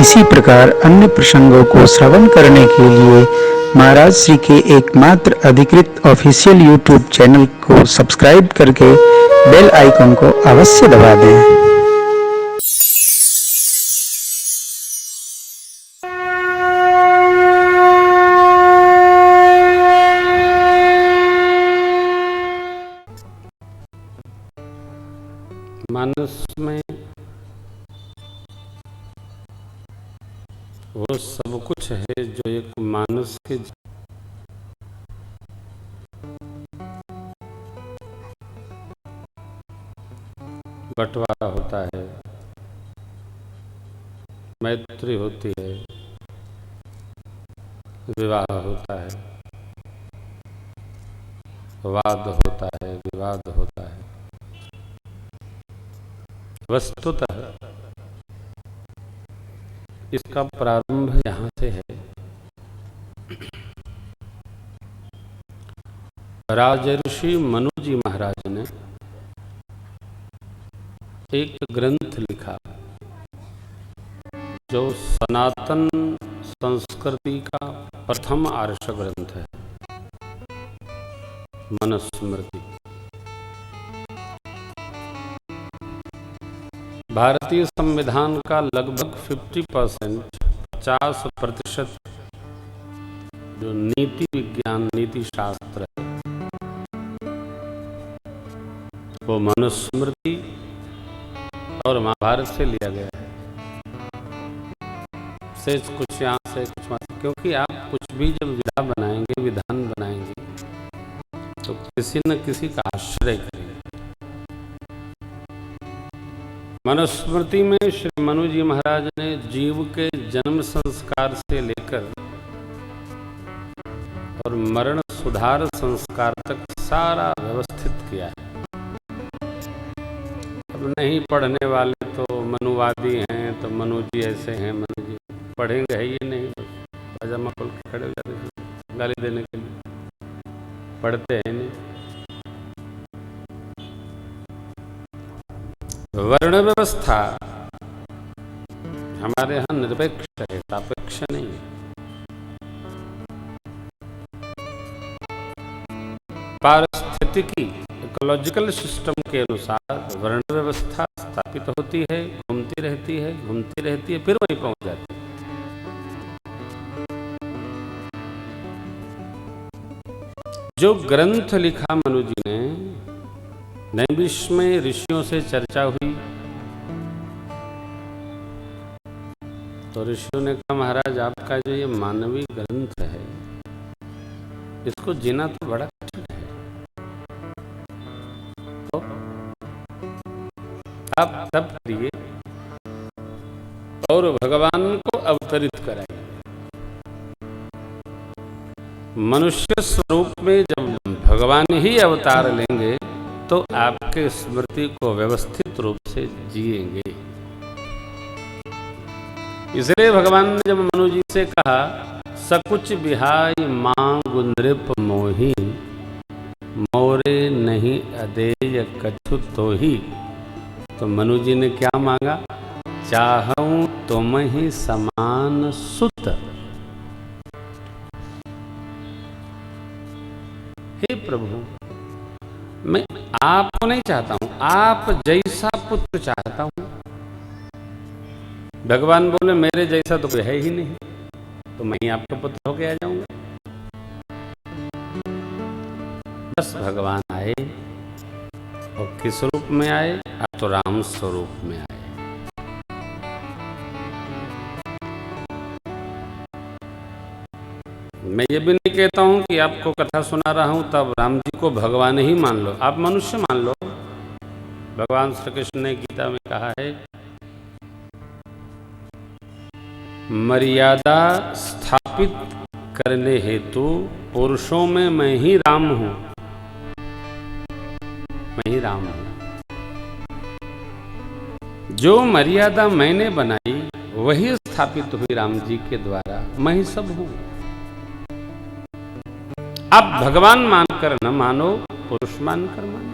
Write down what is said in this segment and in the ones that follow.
इसी प्रकार अन्य प्रसंगों को श्रवण करने के लिए महाराज श्री के एकमात्र अधिकृत ऑफिशियल यूट्यूब चैनल को सब्सक्राइब करके बेल आइकन को अवश्य दबा दें। मानस में वो सब कुछ है जो एक मानस के बंटवारा होता है, मैत्री होती है, विवाह होता है, वाद होता है, विवाद होता है। वस्तुतः इसका प्रारंभ यहाँ से है। राजर्षि मनु जी महाराज ने एक ग्रंथ लिखा जो सनातन संस्कृति का प्रथम आर्ष ग्रंथ है, मनुस्मृति। भारतीय संविधान का लगभग 50% जो नीति विज्ञान, नीति शास्त्र है, वो मनुस्मृति और महाभारत से लिया गया है। से कुछ यहाँ से कुछ वहाँ, क्योंकि आप कुछ भी जब विधा बनाएंगे, विधान बनाएंगे, तो किसी न किसी का आश्रय करेंगे। मनुस्मृति में श्री मनु जी महाराज ने जीव के जन्म संस्कार से लेकर और मरण सुधार संस्कार तक सारा व्यवस्थित किया है। अब नहीं पढ़ने वाले तो मनुवादी हैं, तो मनु जी ऐसे हैं, मनु जी पढ़ेंगे है ये नहीं, पजामा खोल के खड़े हो जाते गाली देने के लिए, पढ़ते हैं नहीं। वर्ण व्यवस्था हमारे यहाँ निरपेक्ष है, सापेक्ष नहीं है। पारिस्थितिकी इकोलॉजिकल सिस्टम के अनुसार वर्ण व्यवस्था स्थापित होती है, घूमती रहती है, फिर वहीं पहुंच जाती है। जो ग्रंथ लिखा मनु जी ने, नैमिष में ऋषियों से चर्चा हुई तो ऋषियों ने कहा, महाराज आपका जो ये मानवीय ग्रंथ है, इसको जीना तो बड़ा कठिन है, तो आप तप करिए और भगवान को अवतरित कराइए। मनुष्य स्वरूप में जब भगवान ही अवतार लेंगे तो आपके स्मृति को व्यवस्थित रूप से जिएंगे। इसलिए भगवान ने जब मनु जी से कहा, सकुच बिहाई मांग नृप मोही, मोरे नहीं अदेय कछु तो ही, तो मनु जी ने क्या मांगा, चाहूं तुम ही समान सुत। हे प्रभु, मैं आपको नहीं चाहता हूं, आप जैसा पुत्र चाहता हूं। भगवान बोले, मेरे जैसा तो कोई है ही नहीं, तो मैं ही आपका पुत्र होके आ जाऊंगा। बस भगवान आए, और किस रूप में आए, अब तो राम स्वरूप में आए। मैं ये भी नहीं कहता हूं कि आपको कथा सुना रहा हूं तब राम जी को भगवान ही मान लो, आप मनुष्य मान लो। भगवान श्री कृष्ण ने गीता में कहा है, मर्यादा स्थापित करने हेतु पुरुषों में मैं ही राम हूं, मैं ही राम हूं। जो मर्यादा मैंने बनाई वही स्थापित हुई राम जी के द्वारा, मैं ही सब हूं। आप भगवान मानकर न मानो, पुरुष मानकर मानो।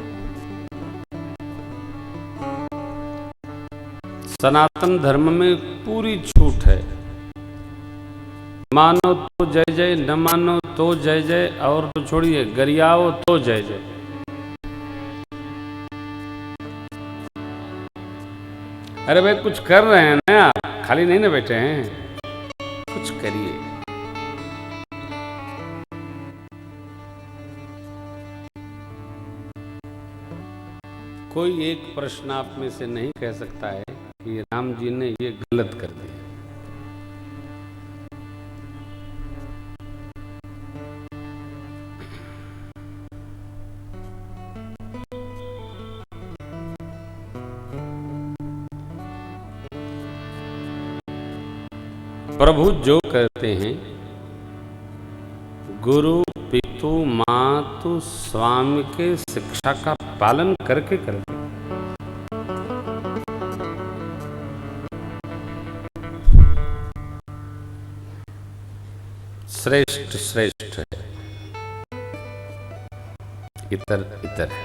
सनातन धर्म में पूरी छूट है। मानो तो जय जय, न मानो तो जय जय, और तो छोड़िए गरियाओ तो जय जय। अरे भाई कुछ कर रहे हैं ना आप, खाली नहीं ना बैठे हैं, कुछ करिए। कोई एक प्रश्न आप में से नहीं कह सकता है कि राम जी ने ये गलत कर दिया। प्रभु जो कहते हैं, गुरु पितु मातु स्वामी के शिक्षा का पालन करके करते। श्रेष्ठ श्रेष्ठ है, इतर इतर है।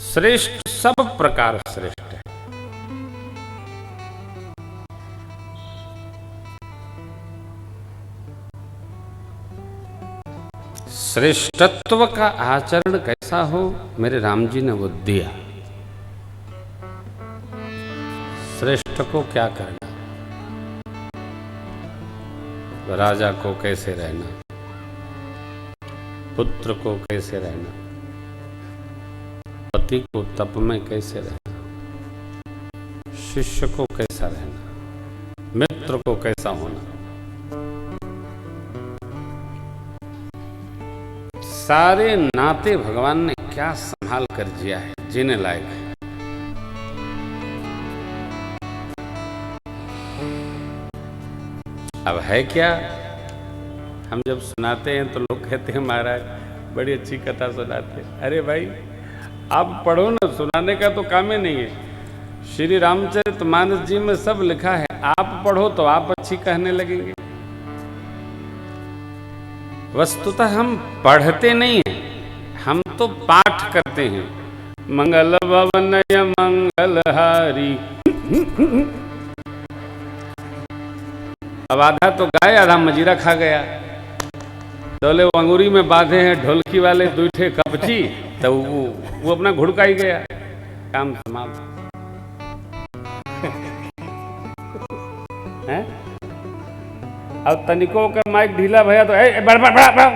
श्रेष्ठ सब प्रकार श्रेष्ठ है। श्रेष्ठत्व का आचरण कैसा हो, मेरे राम जी ने वो दिया। श्रेष्ठ को क्या करना, राजा को कैसे रहना, पुत्र को कैसे रहना, पति को तप में कैसे रहना, शिष्य को कैसा रहना, मित्र को कैसा होना, सारे नाते भगवान ने क्या संभाल कर जिया है, जीने लायक है। अब है क्या, हम जब सुनाते हैं तो लोग कहते हैं महाराज बड़ी अच्छी कथा सुनाते हैं। अरे भाई आप पढ़ो ना, सुनाने का तो काम ही नहीं है। श्री रामचरितमानस जी में सब लिखा है, आप पढ़ो तो आप अच्छी कहने लगेंगे। वस्तुतः हम पढ़ते नहीं हैं, हम तो पाठ करते हैं। मंगल भवनय मंगलहारी। अब आधा तो गाय आधा मजीरा खा गया। डोले वो अंगूरी में बांधे हैं ढोलकी वाले दूठे कपची, तो वो अपना घुड़का ही गया, काम समाप्त। है अब तनिकों का माइक ढीला भैया तो बड़ा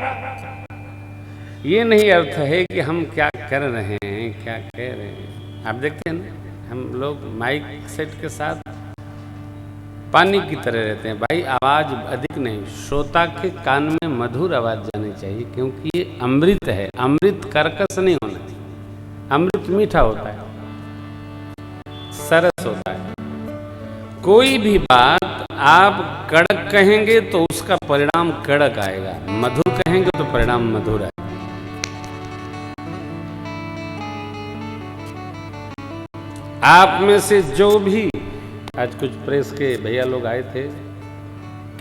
ये नहीं अर्थ है कि हम क्या कर रहे हैं, क्या कह रहे हैं। आप देखते हैं ना, हम लोग माइक सेट के साथ पानी की तरह रहते हैं। भाई आवाज अधिक नहीं, श्रोता के कान में मधुर आवाज जानी चाहिए, क्योंकि ये अमृत है। अमृत कर्कश नहीं होना चाहिए। अमृत मीठा होता है, सरस होता है। कोई भी बात आप कड़क कहेंगे तो उसका परिणाम कड़क आएगा, मधुर कहेंगे तो परिणाम मधुर आएगा। आप में से जो भी, आज कुछ प्रेस के भैया लोग आए थे,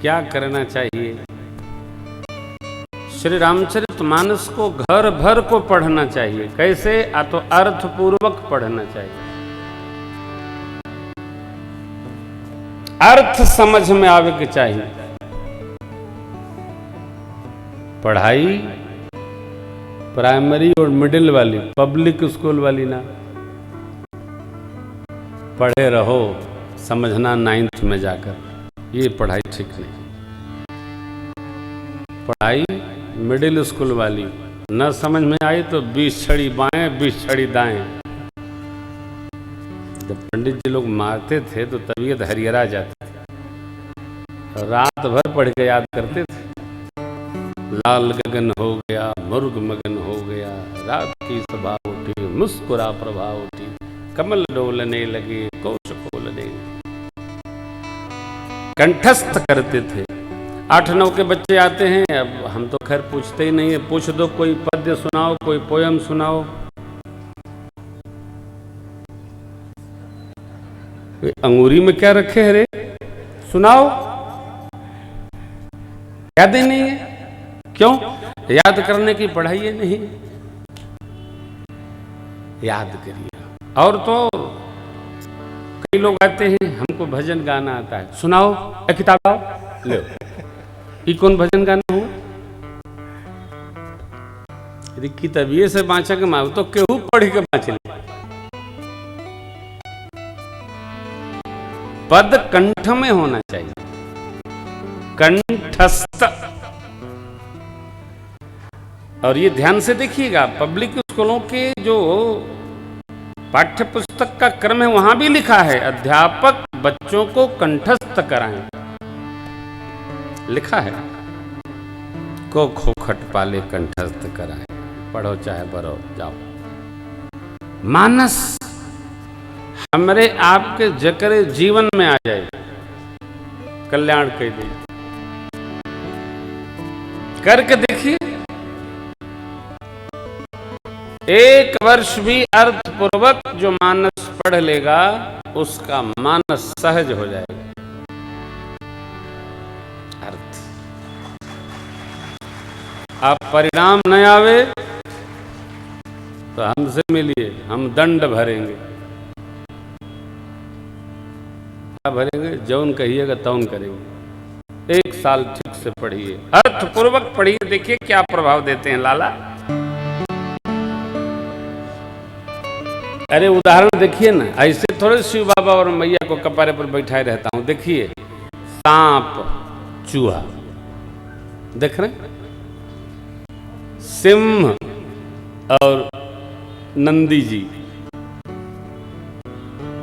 क्या करना चाहिए? श्री रामचरितमानस को घर भर को पढ़ना चाहिए। कैसे? तो अर्थपूर्वक पढ़ना चाहिए। अर्थ समझ में आवे के चाहिए। पढ़ाई प्राइमरी और मिडिल वाली, पब्लिक स्कूल वाली ना। पढ़े रहो, समझना 9th में जाकर, ये पढ़ाई ठीक नहीं। पढ़ाई मिडिल स्कूल वाली, न समझ में आई तो 20 छड़ी बाएं 20 छड़ी दाएं। जब पंडित जी लोग मारते थे तो तबीयत हरिहरा जाती थी, रात भर पढ़ के याद करते थे। लाल गगन हो गया, मुर्ग मगन हो गया, रात की सभा उठी, मुस्कुरा प्रभा उठी, कमल डोलने लगे, कोश खोलने, कंठस्थ करते थे। 8-9 के बच्चे आते हैं, अब हम तो खैर पूछते ही नहीं है, पूछ दो कोई पद्य सुनाओ, कोई पोयम सुनाओ, अंगूरी में क्या रखे है रे, सुनाओ। याद ही नहीं है। क्यों? याद करने की पढ़ाई है नहीं। याद करिए। और तो लोग आते हैं, हमको भजन गाना आता है, सुनाओ, एक किताब आओ, ले। ये कौन भजन गाना हुआ? यदि किताबिये से बाँचा के मांग तो केहू पढ़ के बाँच ले। पद कंठ में होना चाहिए, कंठस्थ। और ये ध्यान से देखिएगा, पब्लिक स्कूलों के जो पाठ्य पुस्तक का क्रम है वहां भी लिखा है अध्यापक बच्चों को कंठस्थ कराएं, लिखा है। को खोखट पाले कंठस्थ कराएं, पढ़ो चाहे बरो, जाओ। मानस हमरे आपके जकरे जीवन में आ जाए, कल्याण कर दे। करके देखिए, एक वर्ष भी अर्थपूर्वक जो मानस पढ़ लेगा उसका मानस सहज हो जाएगा। अर्थ आप परिणाम न आवे तो हमसे मिलिए, हम दंड भरेंगे। क्या भरेंगे? जौन कहिएगा तौन करेंगे। एक साल ठीक से पढ़िए, अर्थपूर्वक पढ़िए, देखिए क्या प्रभाव देते हैं लाला। अरे उदाहरण देखिए ना, ऐसे थोड़े शिव बाबा और मैया को कपारे पर बैठाए रहता हूं। देखिए, सांप, चूहा देख रहे, सिंह और नंदी जी,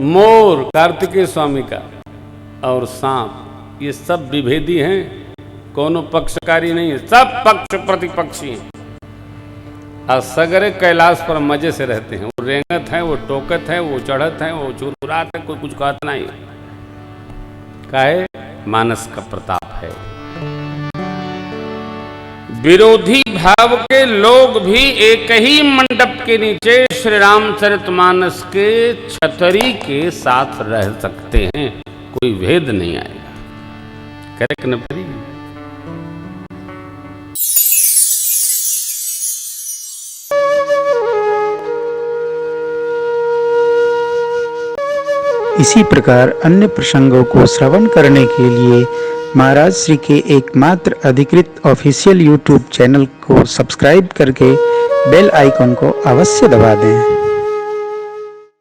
मोर कार्तिकेय स्वामी का, और सांप, ये सब विभेदी हैं, कोनो पक्षकारी नहीं है, सब पक्ष प्रतिपक्षी हैं। और सगरे कैलाश पर मजे से रहते हैं। वो रेंगत है, वो टोकत है, वो चढ़त है, वो चुरचुरात है, कोई कुछ कहत नहीं। काहे? मानस का प्रताप है। विरोधी भाव के लोग भी एक ही मंडप के नीचे श्री रामचरितमानस के छतरी के साथ रह सकते हैं, कोई भेद नहीं आएगा। करेक्ट न पड़ी? इसी प्रकार अन्य प्रसंगों को श्रवण करने के लिए महाराज श्री के एकमात्र अधिकृत ऑफिशियल यूट्यूब चैनल को सब्सक्राइब करके बेल आइकन को अवश्य दबा दें।